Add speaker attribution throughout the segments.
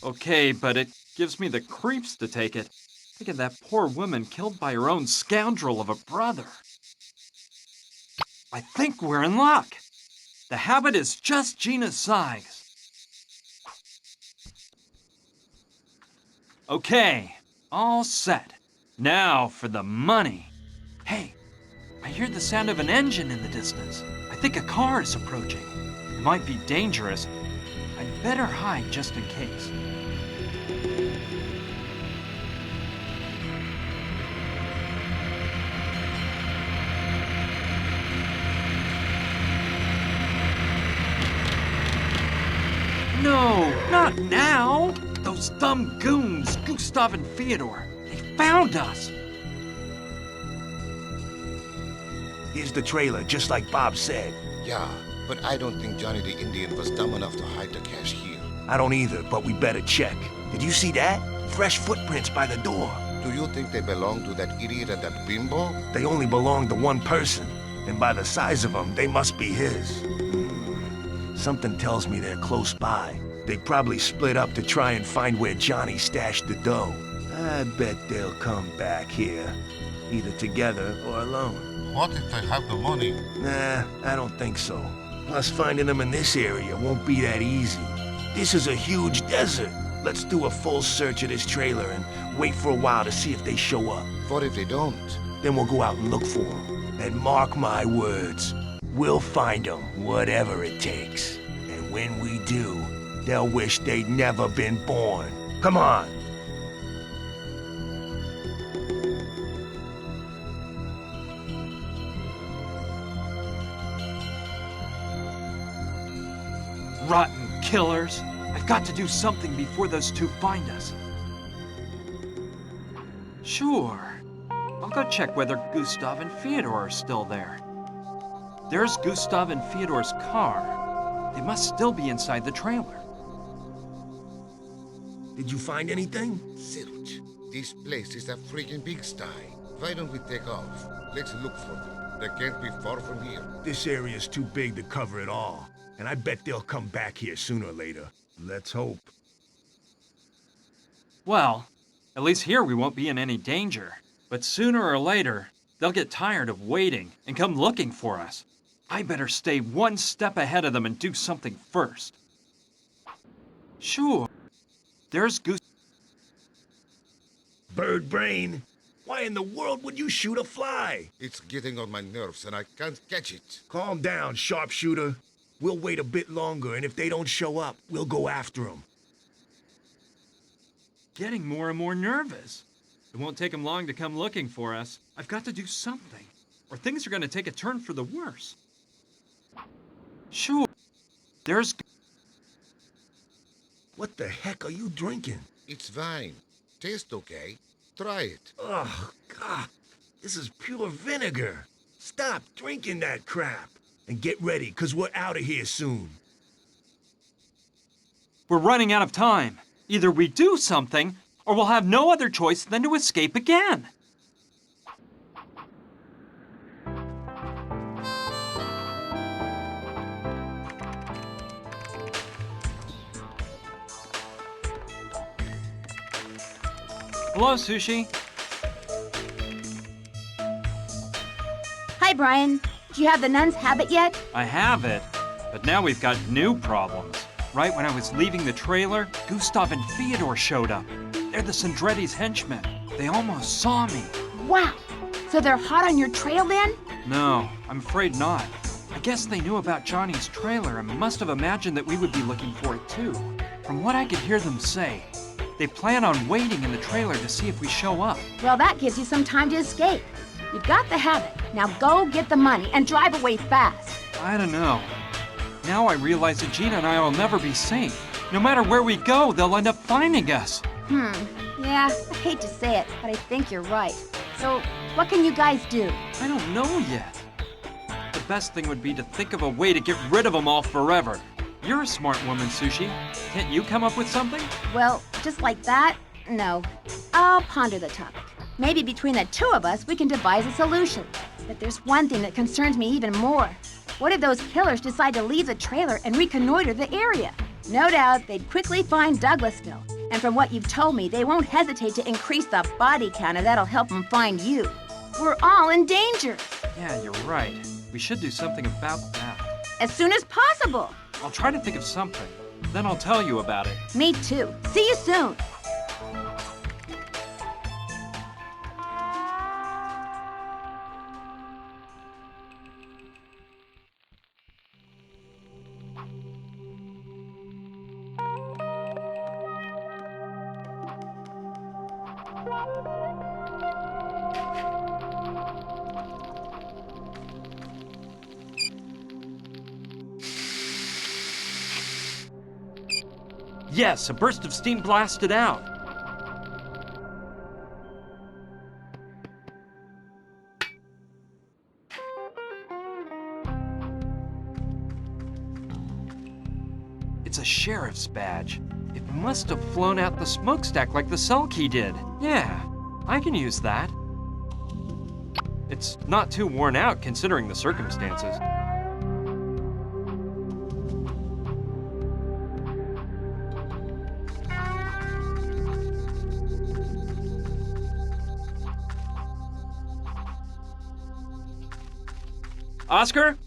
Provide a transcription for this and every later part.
Speaker 1: Okay, but it gives me the creeps to take it. Think of that poor woman killed by her own scoundrel of a brother. I think we're in luck. The habit is just Gina's size. Okay, all set. Now for the money. Hey, I hear the sound of an engine in the distance. I think a car is approaching. It might be dangerous. I'd better hide just in case. No, not now! Those dumb goons, Gustav and Fyodor, they found us!
Speaker 2: Here's the trailer, just like Bob said.
Speaker 3: Yeah, but I don't think Johnny the Indian was dumb enough to hide the cash here.
Speaker 2: I don't either, but we better check. Did you see that? Fresh footprints by the door.
Speaker 3: Do you think they belong to that idiot and that bimbo?
Speaker 2: They only belong to one person, and by the size of them, they must be his. Something tells me they're close by. They probably split up to try and find where Johnny stashed the dough. I bet they'll come back here, either together or alone.
Speaker 3: What if they have the money?
Speaker 2: Nah, I don't think so. Plus, finding them in this area won't be that easy. This is a huge desert. Let's do a full search of this trailer and wait for a while to see if they show up.
Speaker 3: What if they don't?
Speaker 2: Then we'll go out and look for them. And mark my words, we'll find them, whatever it takes. And when we do, they'll wish they'd never been born. Come on!
Speaker 1: Rotten killers! I've got to do something before those two find us. Sure. I'll go check whether Gustav and Fyodor are still there. There's Gustav and Fyodor's car. They must still be inside the trailer.
Speaker 2: Did you find anything?
Speaker 3: Zilch, this place is a freaking pigsty. Why don't we take off? Let's look for them. They can't be far from here.
Speaker 2: This area's too big to cover it all. And I bet they'll come back here sooner or later. Let's hope.
Speaker 1: Well, at least here we won't be in any danger. But sooner or later, they'll get tired of waiting and come looking for us. I better stay one step ahead of them and do something first. Sure. There's Goose.
Speaker 2: Bird brain? Why in the world would you shoot a fly?
Speaker 3: It's getting on my nerves and I can't catch it.
Speaker 2: Calm down, sharpshooter. We'll wait a bit longer, and if they don't show up, we'll go after them.
Speaker 1: Getting more and more nervous. It won't take them long to come looking for us. I've got to do something, or things are going to take a turn for the worse. Sure. There's...
Speaker 2: What the heck are you drinking?
Speaker 3: It's wine. Tastes okay. Try it.
Speaker 2: Oh, God. This is pure vinegar. Stop drinking that crap. And get ready, because we're out of here soon.
Speaker 1: We're running out of time. Either we do something, or we'll have no other choice than to escape again. Hello, Sushi.
Speaker 4: Hi, Brian. Do you have the nun's habit yet?
Speaker 1: I have it, but now we've got new problems. Right when I was leaving the trailer, Gustav and Fyodor showed up. They're the Sandretti's henchmen. They almost saw me.
Speaker 4: Wow. So they're hot on your trail then?
Speaker 1: No, I'm afraid not. I guess they knew about Johnny's trailer and must have imagined that we would be looking for it too. From what I could hear them say, they plan on waiting in the trailer to see if we show up.
Speaker 4: Well, that gives you some time to escape. You've got the habit. Now go get the money and drive away fast.
Speaker 1: I don't know. Now I realize that Gina and I will never be safe. No matter where we go, they'll end up finding us.
Speaker 4: Yeah, I hate to say it, but I think you're right. So, what can you guys do?
Speaker 1: I don't know yet. The best thing would be to think of a way to get rid of them all forever. You're a smart woman, Sushi. Can't you come up with something?
Speaker 4: Well, just like that? No. I'll ponder the topic. Maybe between the two of us, we can devise a solution. But there's one thing that concerns me even more. What if those killers decide to leave the trailer and reconnoiter the area? No doubt they'd quickly find Douglasville. And from what you've told me, they won't hesitate to increase the body count if that'll help them find you. We're all in danger.
Speaker 1: Yeah, you're right. We should do something about that.
Speaker 4: As soon as possible.
Speaker 1: I'll try to think of something. Then I'll tell you about it.
Speaker 4: Me too. See you soon.
Speaker 1: Yes, a burst of steam blasted out. It's a sheriff's badge. It must have flown out the smokestack like the Selkie did. Yeah, I can use that. It's not too worn out considering the circumstances. Oscar?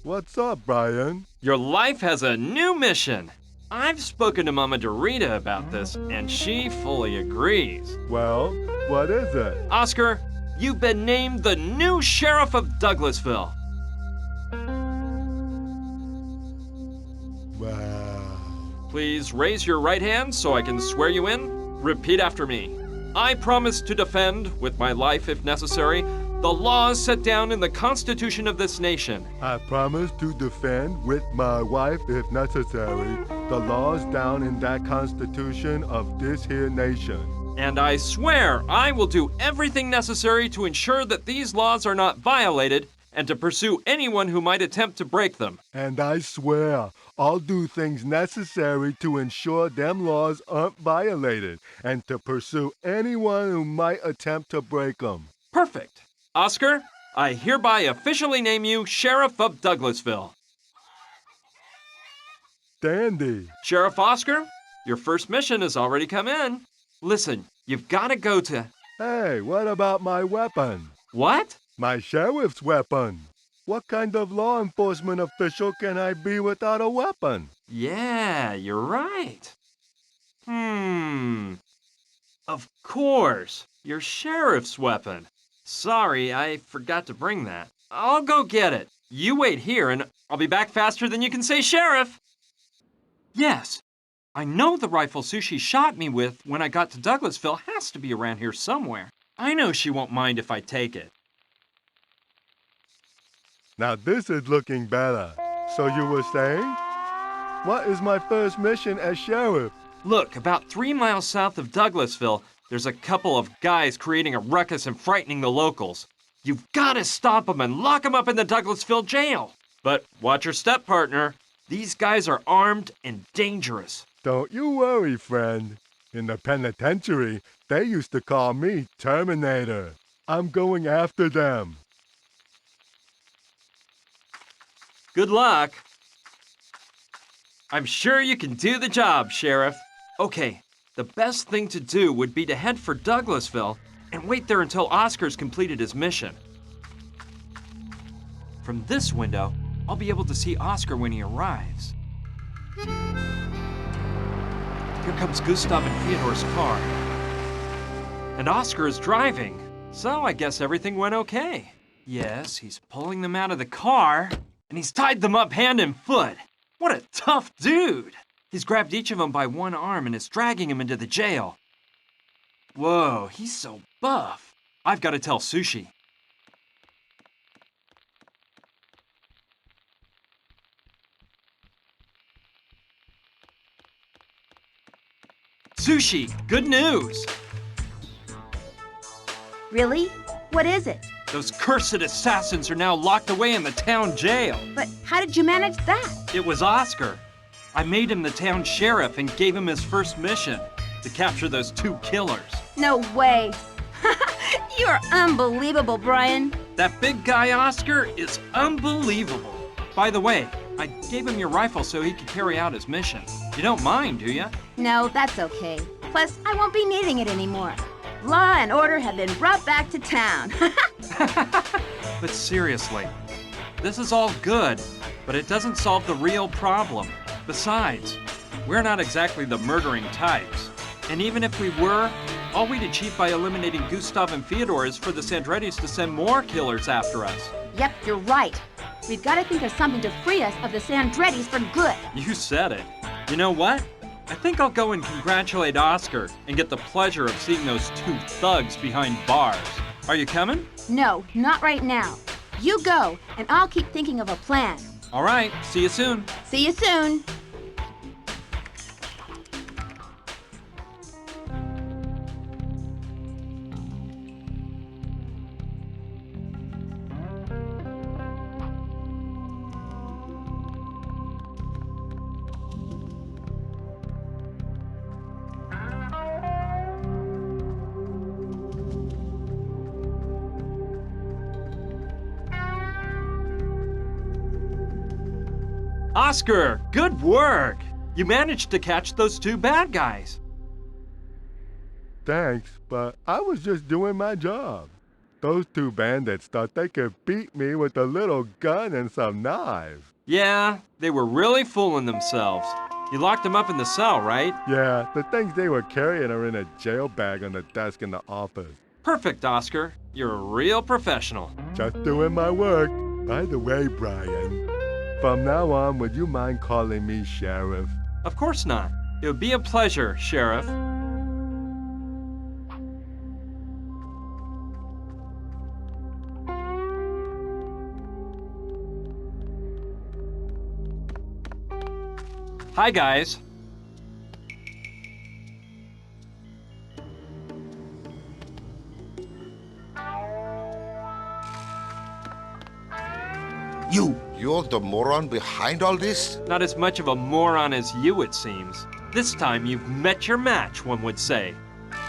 Speaker 5: What's up, Brian?
Speaker 1: Your life has a new mission. I've spoken to Mama Dorita about this, and she fully agrees.
Speaker 5: Well, what is it?
Speaker 1: Oscar, you've been named the new sheriff of Douglasville.
Speaker 5: Wow.
Speaker 1: Please raise your right hand so I can swear you in. Repeat after me. I promise to defend, with my life if necessary, the laws set down in the Constitution of this nation.
Speaker 5: I promise to defend with my wife, if necessary, the laws down in that Constitution of this here nation.
Speaker 1: And I swear I will do everything necessary to ensure that these laws are not violated and to pursue anyone who might attempt to break them.
Speaker 5: And I swear I'll do things necessary to ensure them laws aren't violated and to pursue anyone who might attempt to break them.
Speaker 1: Perfect. Oscar, I hereby officially name you Sheriff of Douglasville.
Speaker 5: Dandy.
Speaker 1: Sheriff Oscar, your first mission has already come in. Listen, you've got to go to...
Speaker 5: Hey, what about my weapon?
Speaker 1: What?
Speaker 5: My sheriff's weapon. What kind of law enforcement official can I be without a weapon?
Speaker 1: Yeah, you're right. Of course, your sheriff's weapon. Sorry, I forgot to bring that. I'll go get it. You wait here and I'll be back faster than you can say sheriff. Yes, I know the rifle Sushi shot me with when I got to Douglasville has to be around here somewhere. I know she won't mind if I take it.
Speaker 5: Now this is looking better. So you were saying? What is my first mission as sheriff?
Speaker 1: Look, about 3 miles south of Douglasville, there's a couple of guys creating a ruckus and frightening the locals. You've got to stop them and lock them up in the Douglasville jail. But watch your step, partner. These guys are armed and dangerous.
Speaker 5: Don't you worry, friend. In the penitentiary, they used to call me Terminator. I'm going after them.
Speaker 1: Good luck. I'm sure you can do the job, Sheriff. Okay, the best thing to do would be to head for Douglasville and wait there until Oscar's completed his mission. From this window, I'll be able to see Oscar when he arrives. Here comes Gustav and Theodore's car. And Oscar is driving, so I guess everything went okay. Yes, he's pulling them out of the car, and he's tied them up hand and foot. What a tough dude! He's grabbed each of them by one arm and is dragging him into the jail. Whoa, he's so buff. I've got to tell Sushi. Sushi, good news!
Speaker 4: Really? What is it?
Speaker 1: Those cursed assassins are now locked away in the town jail.
Speaker 4: But how did you manage that?
Speaker 1: It was Oscar. I made him the town sheriff and gave him his first mission, to capture those 2 killers.
Speaker 4: No way. You're unbelievable, Brian.
Speaker 1: That big guy Oscar is unbelievable. By the way, I gave him your rifle so he could carry out his mission. You don't mind, do you?
Speaker 4: No, that's okay. Plus, I won't be needing it anymore. Law and order have been brought back to town.
Speaker 1: But seriously, this is all good, but it doesn't solve the real problem. Besides, we're not exactly the murdering types. And even if we were, all we'd achieve by eliminating Gustav and Fyodor is for the Sandrettis to send more killers after us.
Speaker 4: Yep, you're right. We've got to think of something to free us of the Sandrettis for good.
Speaker 1: You said it. You know what? I think I'll go and congratulate Oscar and get the pleasure of seeing those two thugs behind bars. Are you coming?
Speaker 4: No, not right now. You go, and I'll keep thinking of a plan.
Speaker 1: All right, see you soon.
Speaker 4: See you soon.
Speaker 1: Oscar, good work! You managed to catch those two bad guys.
Speaker 5: Thanks, but I was just doing my job. Those two bandits thought they could beat me with a little gun and some knives.
Speaker 1: Yeah, they were really fooling themselves. You locked them up in the cell, right?
Speaker 5: Yeah, the things they were carrying are in a jail bag on the desk in the office.
Speaker 1: Perfect, Oscar. You're a real professional.
Speaker 5: Just doing my work. By the way, Brian, from now on, would you mind calling me Sheriff?
Speaker 1: Of course not. It would be a pleasure, Sheriff. Hi, guys.
Speaker 3: You're the moron behind all this?
Speaker 1: Not as much of a moron as you, it seems. This time you've met your match, one would say.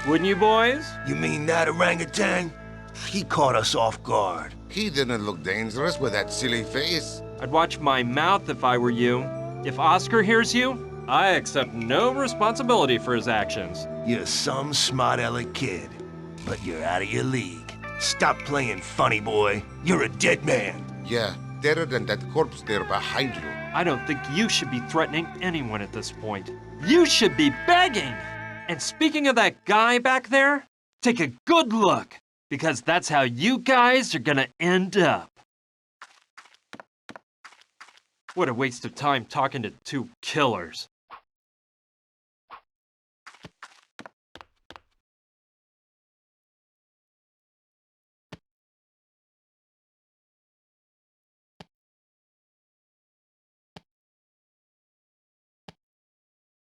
Speaker 1: Wouldn't you, boys?
Speaker 2: You mean that orangutan? He caught us off guard.
Speaker 3: He didn't look dangerous with that silly face.
Speaker 1: I'd watch my mouth if I were you. If Oscar hears you, I accept no responsibility for his actions.
Speaker 2: You're some smart-aleck kid, but you're out of your league. Stop playing funny, boy. You're a dead man.
Speaker 3: Yeah, deader than that corpse there behind you.
Speaker 1: I don't think you should be threatening anyone at this point. You should be begging! And speaking of that guy back there, take a good look, because that's how you guys are gonna end up. What a waste of time talking to two killers.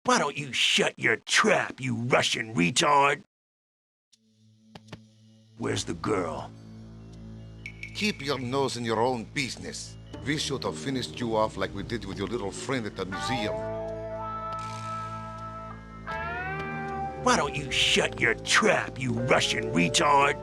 Speaker 2: Why don't you shut your trap, you Russian retard? Where's the girl?
Speaker 3: Keep your nose in your own business. We should have finished you off like we did with your little friend at the museum.
Speaker 2: Why don't you shut your trap, you Russian retard?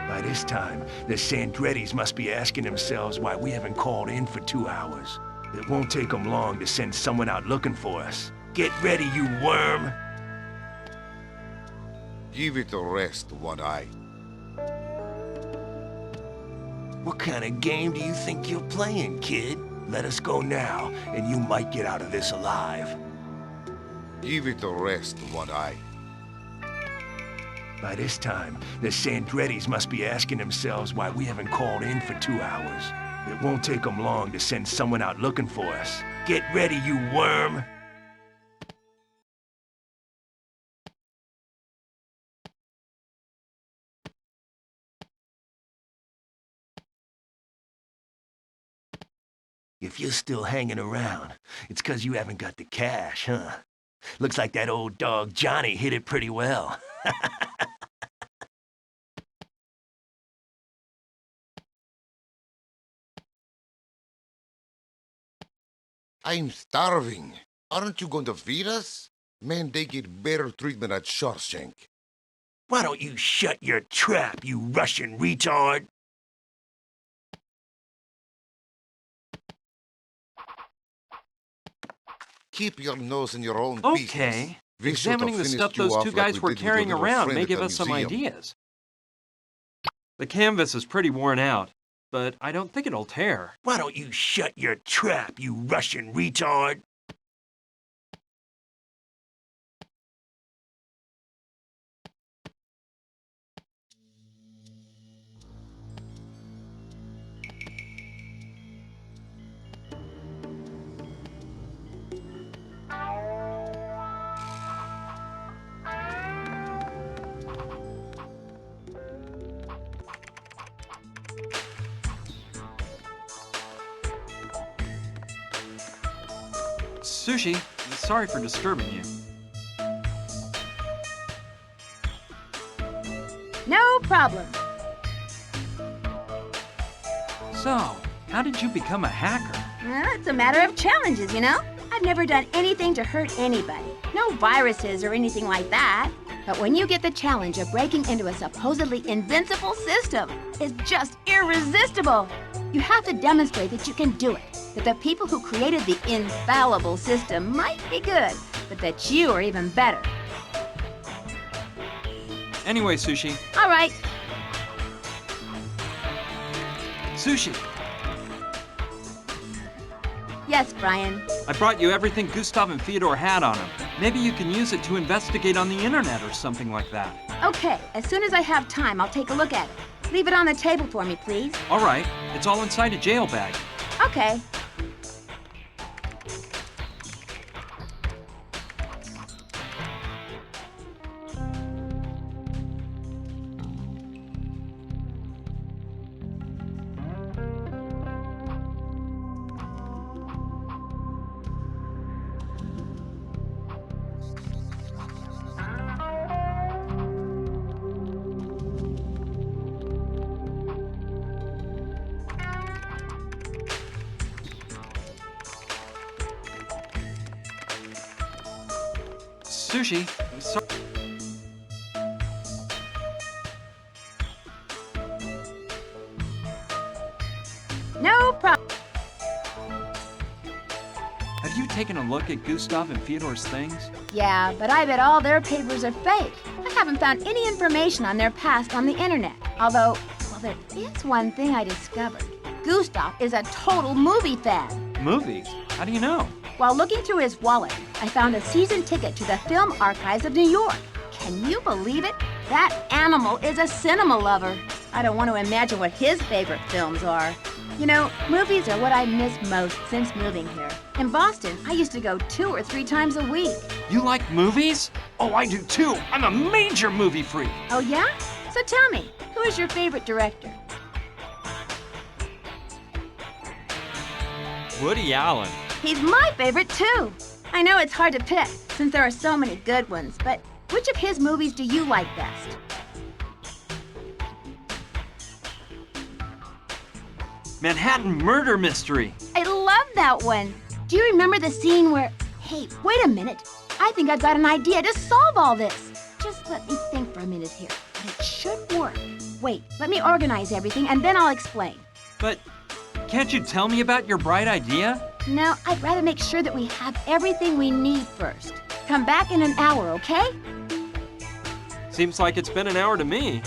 Speaker 2: By this time, the Sandrettis must be asking themselves why we haven't called in for 2 hours. It won't take them long to send someone out looking for us. Get ready, you worm!
Speaker 3: Give it a rest, One Eye.
Speaker 2: What kind of game do you think you're playing, kid? Let us go now, and you might get out of this alive.
Speaker 3: Give it a rest, One Eye.
Speaker 2: By this time, the Sandrettis must be asking themselves why we haven't called in for 2 hours. It won't take them long to send someone out looking for us. Get ready, you worm! If you're still hanging around, it's 'cause you haven't got the cash, huh? Looks like that old dog Johnny hit it pretty well.
Speaker 3: I'm starving. Aren't you going to feed us? Man, they get better treatment at Shawshank.
Speaker 2: Why don't you shut your trap, you Russian retard?
Speaker 3: Keep your nose in your own business.
Speaker 1: Okay.
Speaker 3: We should have
Speaker 1: Examining the
Speaker 3: finished
Speaker 1: stuff
Speaker 3: you
Speaker 1: those
Speaker 3: off
Speaker 1: two
Speaker 3: like
Speaker 1: guys
Speaker 3: we
Speaker 1: were
Speaker 3: did with
Speaker 1: carrying
Speaker 3: your little
Speaker 1: around
Speaker 3: friend
Speaker 1: may
Speaker 3: at
Speaker 1: give
Speaker 3: the
Speaker 1: us some
Speaker 3: museum.
Speaker 1: ideas. The canvas is pretty worn out, but I don't think it'll tear.
Speaker 2: Why don't you shut your trap, you Russian retard?
Speaker 1: Sushi, sorry for disturbing you.
Speaker 4: No problem.
Speaker 1: So, how did you become a hacker?
Speaker 4: Well, it's a matter of challenges, you know? I've never done anything to hurt anybody. No viruses or anything like that. But when you get the challenge of breaking into a supposedly invincible system, it's just irresistible. You have to demonstrate that you can do it. That the people who created the infallible system might be good, but that you are even better.
Speaker 1: Anyway, Sushi.
Speaker 4: All right.
Speaker 1: Sushi,
Speaker 4: Yes, Brian.
Speaker 1: I brought you everything Gustav and Fyodor had on them. Maybe you can use it to investigate on the internet or something like that.
Speaker 4: Okay, as soon as I have time, I'll take a look at it. Leave it on the table for me, please.
Speaker 1: All right, it's all inside a jail bag.
Speaker 4: Okay.
Speaker 1: Sushi, sorry.
Speaker 4: No problem.
Speaker 1: Have you taken a look at Gustav and Fyodor's things?
Speaker 4: Yeah, but I bet all their papers are fake. I haven't found any information on their past on the internet. Although, well, there is one thing I discovered. Gustav is a total movie fan.
Speaker 1: Movies? How do you know?
Speaker 4: While looking through his wallet, I found a season ticket to the Film Archives of New York. Can you believe it? That animal is a cinema lover. I don't want to imagine what his favorite films are. You know, movies are what I miss most since moving here. In Boston, I used to go 2 or 3 times a week.
Speaker 1: You like movies? Oh, I do too. I'm a major movie freak.
Speaker 4: Oh, yeah? So tell me, who is your favorite director?
Speaker 1: Woody Allen.
Speaker 4: He's my favorite, too. I know it's hard to pick, since there are so many good ones, but which of his movies do you like best?
Speaker 1: Manhattan Murder Mystery.
Speaker 4: I love that one. Do you remember the scene where... Hey, wait a minute. I think I've got an idea to solve all this. Just let me think for a minute here. But it should work. Wait, let me organize everything and then I'll explain.
Speaker 1: But can't you tell me about your bright idea?
Speaker 4: No, I'd rather make sure that we have everything we need first. Come back in an hour, okay?
Speaker 1: Seems like it's been an hour to me.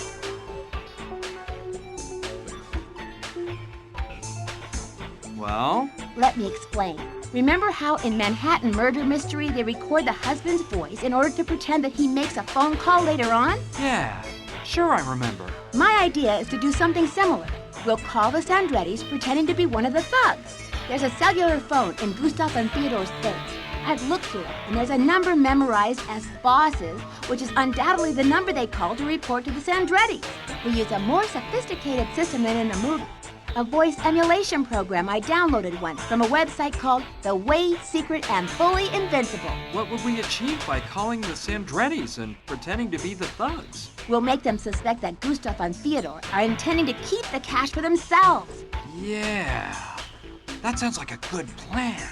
Speaker 1: Well?
Speaker 4: Let me explain. Remember how in Manhattan Murder Mystery they record the husband's voice in order to pretend that he makes a phone call later on?
Speaker 1: Yeah, sure I remember.
Speaker 4: My idea is to do something similar. We'll call the Sandrettis pretending to be one of the thugs. There's a cellular phone in Gustav and Theodore's place. I've looked through it, and there's a number memorized as bosses, which is undoubtedly the number they call to report to the Sandrettis. We use a more sophisticated system than in the movie. A voice emulation program I downloaded once from a website called The Way Secret and Fully Invincible.
Speaker 1: What would we achieve by calling the Sandrettis and pretending to be the thugs?
Speaker 4: We'll make them suspect that Gustav and Theodore are intending to keep the cash for themselves.
Speaker 1: Yeah, that sounds like a good plan.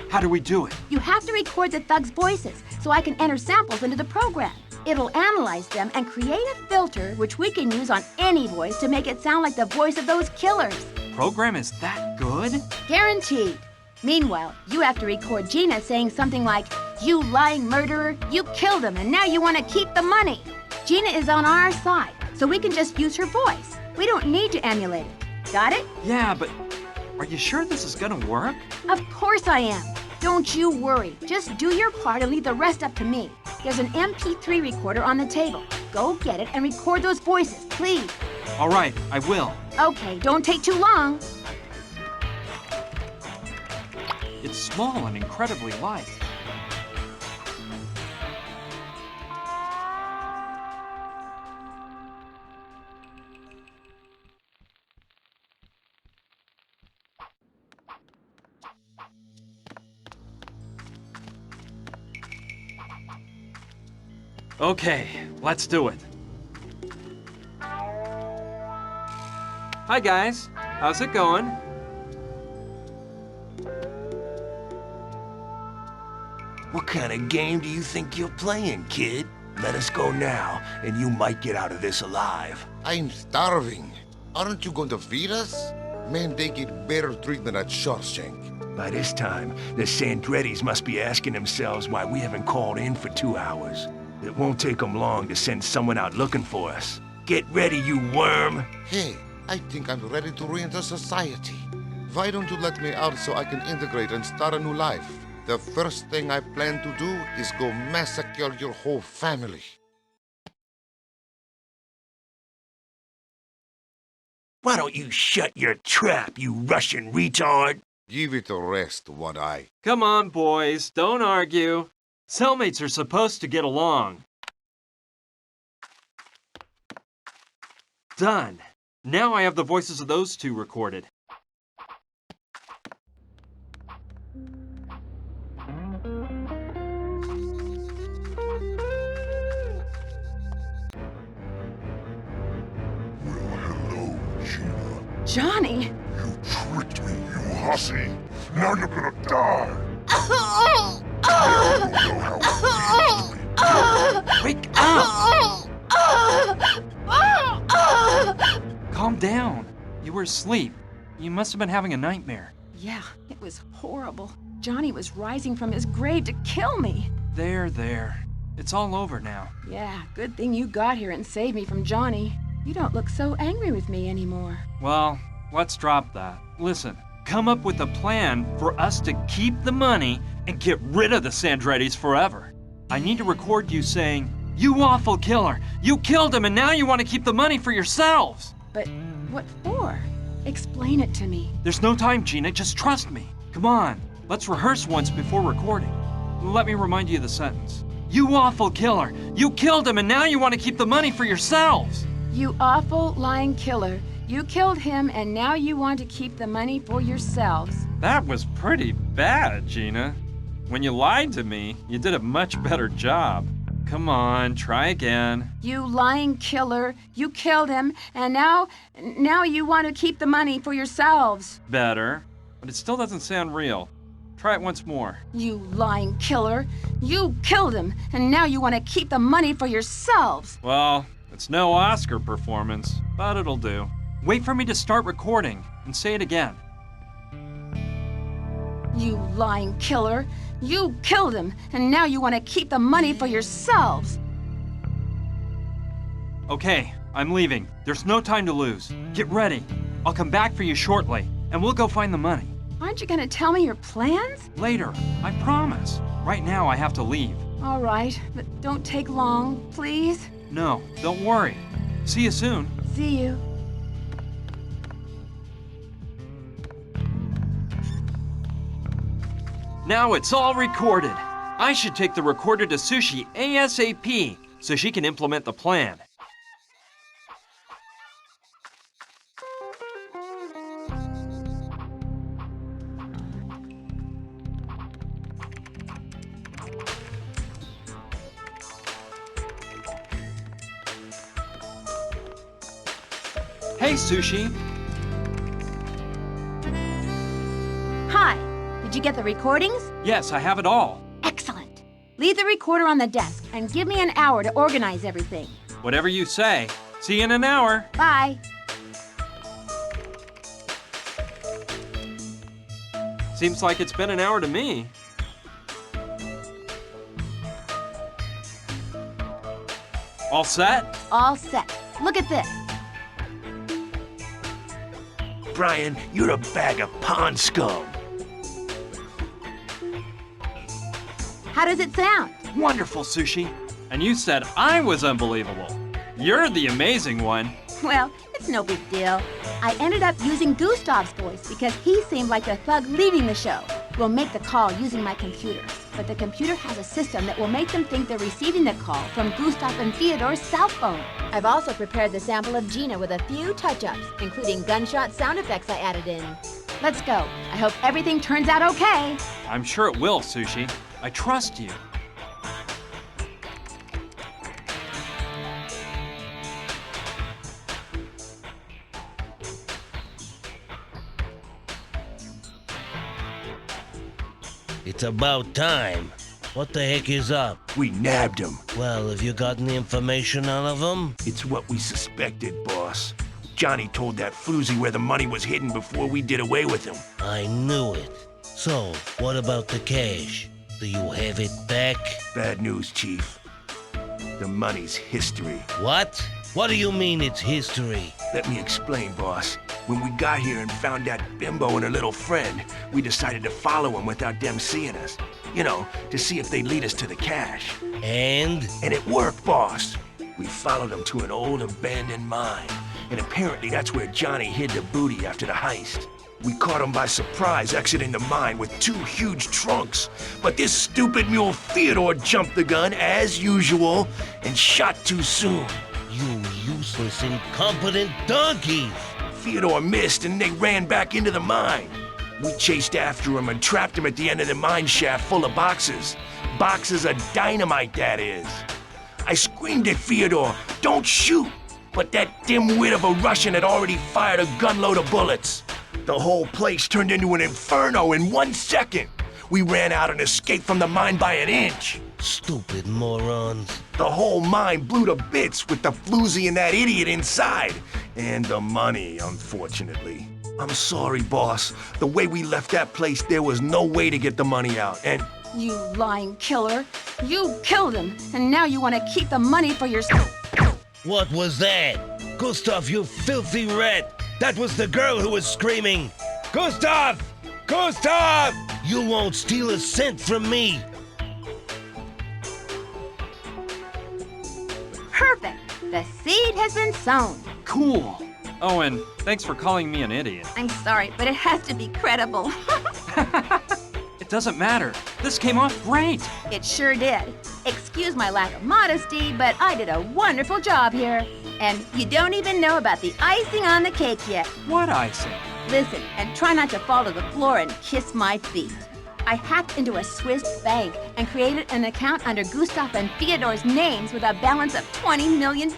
Speaker 1: How do we do it?
Speaker 4: You have to record the thugs' voices so I can enter samples into the program. It'll analyze them and create a filter which we can use on any voice to make it sound like the voice of those killers.
Speaker 1: Program is that good?
Speaker 4: Guaranteed. Meanwhile, you have to record Gina saying something like, "You lying murderer, you killed him and now you want to keep the money." Gina is on our side, so we can just use her voice. We don't need to emulate it. Got it?
Speaker 1: Yeah, but are you sure this is gonna work?
Speaker 4: Of course I am. Don't you worry. Just do your part and leave the rest up to me. There's an MP3 recorder on the table. Go get it and record those voices, please.
Speaker 1: All right, I will.
Speaker 4: Okay, don't take too long.
Speaker 1: It's small and incredibly light. Okay, let's do it. Hi guys, how's it going?
Speaker 2: What kind of game do you think you're playing, kid? Let us go now, and you might get out of this alive.
Speaker 3: I'm starving. Aren't you going to feed us? Man, they get better treatment at Shawshank.
Speaker 2: By this time, the Sandrettis must be asking themselves why we haven't called in for 2 hours. It won't take them long to send someone out looking for us. Get ready, you worm!
Speaker 3: Hey, I think I'm ready to re-enter society. Why don't you let me out so I can integrate and start a new life? The first thing I plan to do is go massacre your whole family.
Speaker 2: Why don't you shut your trap, you Russian retard?
Speaker 3: Give it a rest, One-Eye.
Speaker 1: Come on, boys, don't argue. Cellmates are supposed to get along. Done. Now I have the voices of those two recorded.
Speaker 6: Hello, Gina.
Speaker 4: Johnny!
Speaker 6: You tricked me, you hussy. Now you're gonna die. I don't know how it feels to be.
Speaker 1: Wake up! Calm down. You were asleep. You must have been having a nightmare.
Speaker 4: Yeah, it was horrible. Johnny was rising from his grave to kill me.
Speaker 1: There. It's all over now.
Speaker 4: Yeah, good thing you got here and saved me from Johnny. You don't look so angry with me anymore.
Speaker 1: Well, let's drop that. Listen, come up with a plan for us to keep the money and get rid of the Sandrettis forever. I need to record you saying, "You awful killer! You killed him and now you want to keep the money for yourselves!"
Speaker 4: But what for? Explain it to me.
Speaker 1: There's no time, Gina. Just trust me. Come on. Let's rehearse once before recording. Let me remind you of the sentence. "You awful killer! You killed him and now you want to keep the money for yourselves!"
Speaker 4: You awful lying killer. You killed him and now you want to keep the money for yourselves.
Speaker 1: That was pretty bad, Gina. When you lied to me, you did a much better job. Come on, try again.
Speaker 4: You lying killer. You killed him and now you want to keep the money for yourselves.
Speaker 1: Better, but it still doesn't sound real. Try it once more.
Speaker 4: You lying killer. You killed him and now you want to keep the money for yourselves.
Speaker 1: Well, it's no Oscar performance, but it'll do. Wait for me to start recording and say it again.
Speaker 4: You lying killer. You killed him, and now you want to keep the money for yourselves.
Speaker 1: Okay, I'm leaving. There's no time to lose. Get ready. I'll come back for you shortly, and we'll go find the money.
Speaker 4: Aren't you going to tell me your plans?
Speaker 1: Later, I promise. Right now, I have to leave.
Speaker 4: All right, but don't take long, please.
Speaker 1: No, don't worry. See you soon.
Speaker 4: See you.
Speaker 1: Now it's all recorded. I should take the recorder to Sushi ASAP so she can implement the plan. Hey, Sushi.
Speaker 4: Hi. Did you get the recordings?
Speaker 1: Yes, I have it all.
Speaker 4: Excellent. Leave the recorder on the desk and give me an hour to organize everything.
Speaker 1: Whatever you say. See you in an hour.
Speaker 4: Bye.
Speaker 1: Seems like it's been an hour to me. All set?
Speaker 4: All set. Look at this.
Speaker 2: Brian, you're a bag of pond scum.
Speaker 4: How does it sound?
Speaker 1: Wonderful, Sushi. And you said I was unbelievable. You're the amazing one.
Speaker 4: Well, it's no big deal. I ended up using Gustav's voice because he seemed like the thug leading the show. We'll make the call using my computer, but the computer has a system that will make them think they're receiving the call from Gustav and Fyodor's cell phone. I've also prepared the sample of Gina with a few touch-ups, including gunshot sound effects I added in. Let's go. I hope everything turns out okay.
Speaker 1: I'm sure it will, Sushi. I trust you.
Speaker 7: It's about time. What the heck is up?
Speaker 2: We nabbed him.
Speaker 7: Well, have you gotten the information out of him?
Speaker 2: It's what we suspected, boss. Johnny told that floozy where the money was hidden before we did away with him.
Speaker 7: I knew it. So, what about the cash? Do you have it back?
Speaker 2: Bad news, Chief. The money's history.
Speaker 7: What? What do you mean it's history?
Speaker 2: Let me explain, boss. When we got here and found that bimbo and her little friend, we decided to follow them without them seeing us. You know, to see if they'd lead us to the cash.
Speaker 7: And?
Speaker 2: And it worked, boss. We followed them to an old abandoned mine. And apparently that's where Johnny hid the booty after the heist. We caught him by surprise exiting the mine with 2 huge trunks. But this stupid mule Fyodor jumped the gun, as usual, and shot too soon.
Speaker 7: You useless, incompetent donkeys!
Speaker 2: Fyodor missed and they ran back into the mine. We chased after him and trapped him at the end of the mine shaft full of boxes. Boxes of dynamite, that is. I screamed at Fyodor, "Don't shoot!" But that dimwit of a Russian had already fired a gunload of bullets. The whole place turned into an inferno in 1 second. We ran out and escaped from the mine by an inch.
Speaker 7: Stupid morons.
Speaker 2: The whole mine blew to bits with the floozy and that idiot inside. And the money, unfortunately. I'm sorry, boss. The way we left that place, there was no way to get the money out, and...
Speaker 4: You lying killer. You killed him, and now you want to keep the money for yourself.
Speaker 7: What was that? Gustav, you filthy rat! That was the girl who was screaming! Gustav! Gustav! You won't steal a cent from me!
Speaker 4: Perfect. The seed has been sown.
Speaker 1: Cool. Oh, and thanks for calling me an idiot.
Speaker 4: I'm sorry, but it has to be credible.
Speaker 1: It doesn't matter. This came off great.
Speaker 4: It sure did. Excuse my lack of modesty, but I did a wonderful job here. And you don't even know about the icing on the cake yet.
Speaker 1: What icing?
Speaker 4: Listen, and try not to fall to the floor and kiss my feet. I hacked into a Swiss bank and created an account under Gustav and Fyodor's names with a balance of $20 million.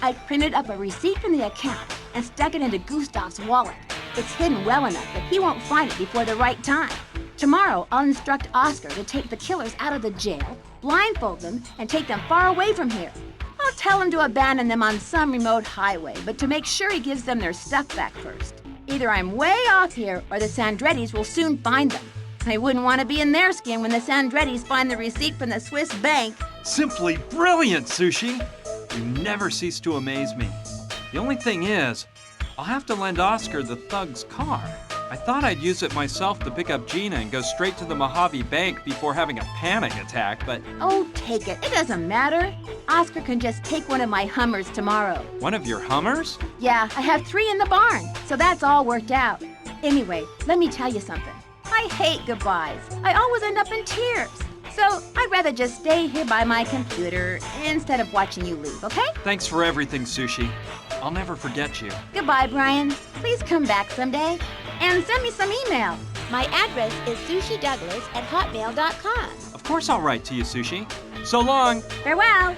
Speaker 4: I printed up a receipt from the account and stuck it into Gustav's wallet. It's hidden well enough that he won't find it before the right time. Tomorrow, I'll instruct Oscar to take the killers out of the jail, blindfold them, and take them far away from here. I'll tell him to abandon them on some remote highway, but to make sure he gives them their stuff back first. Either I'm way off here, or the Sandrettis will soon find them. I wouldn't want to be in their skin when the Sandrettis find the receipt from the Swiss bank.
Speaker 1: Simply brilliant, Sushi. You never cease to amaze me. The only thing is, I'll have to lend Oscar the thug's car. I thought I'd use it myself to pick up Gina and go straight to the Mojave Bank before having a panic attack, but...
Speaker 4: Oh, take it. It doesn't matter. Oscar can just take one of my Hummers tomorrow.
Speaker 1: One of your Hummers?
Speaker 4: Yeah, I have 3 in the barn, so that's all worked out. Anyway, let me tell you something. I hate goodbyes. I always end up in tears. So I'd rather just stay here by my computer instead of watching you leave, okay?
Speaker 1: Thanks for everything, Sushi. I'll never forget you.
Speaker 4: Goodbye, Brian. Please come back someday. And send me some email.
Speaker 8: My address is sushidouglas@hotmail.com.
Speaker 1: Of course I'll write to you, Sushi. So long.
Speaker 4: Farewell.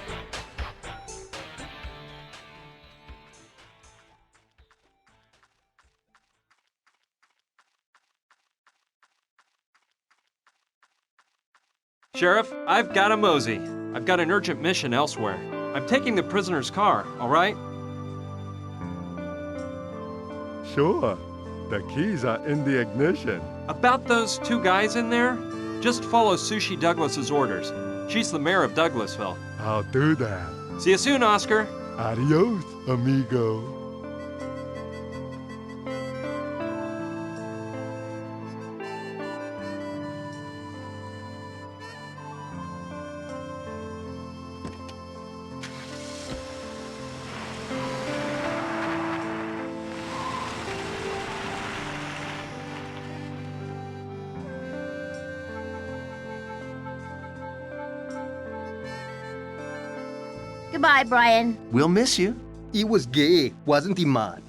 Speaker 1: Sheriff, I've got a mosey. I've got an urgent mission elsewhere. I'm taking the prisoner's car, all right?
Speaker 5: Sure. The keys are in the ignition.
Speaker 1: About those two guys in there, just follow Sushi Douglas's orders. She's the mayor of Douglasville.
Speaker 5: I'll do that.
Speaker 1: See you soon, Oscar.
Speaker 5: Adios, amigo.
Speaker 4: Goodbye, Brian.
Speaker 9: We'll miss you.
Speaker 10: He was gay, wasn't he, man?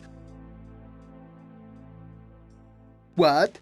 Speaker 10: What?